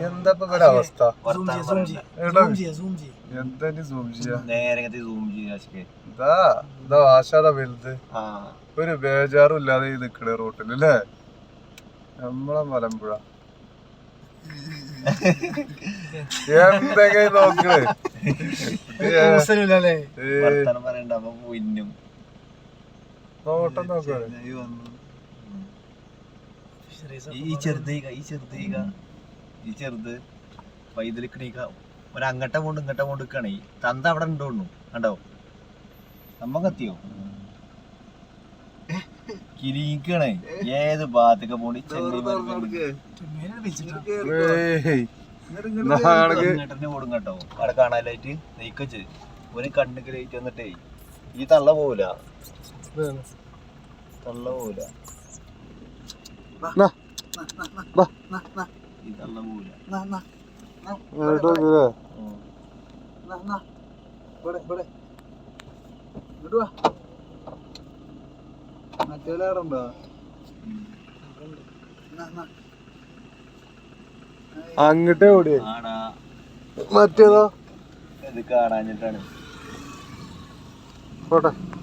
എന്താ അവസ്ഥ? ആശാദ വലുത് ഒരു ബേജാറും ഇല്ലാതെ നിക്കണേ റോട്ടിൽ അല്ലേ? നമ്മളെ മലമ്പുഴ എന്തൊക്കെ നോക്കണേ നോട്ടം നോക്കേ. ഈ ചെറുത് പൈതലിക്കണീക്ക ഒരങ്ങട്ട കൊണ്ട് ഇങ്ങട്ട കൊണ്ടിരിക്കണേ തന്ത അവിടെ ഉണ്ടോന്നു കണ്ടോ? നമ്മ കത്തിയോ കിരിക്കണേ ഏത് ഭാഗത്തൊക്കെ പോണി ഓടും കേട്ടോ. അവിടെ കാണാനായിട്ട് നെയ്ക്കച്ച് ഒരു കണ്ണുക്ക് ലൈറ്റ് വന്നിട്ടേ ഈ തള്ള പോവൂല ഈ തള്ള പോവൂല. അങ്ങട്ടേ ഓടിയ മറ്റേതോ ഇത് കാണാഞ്ഞിട്ടാണ്. പോട്ടെ.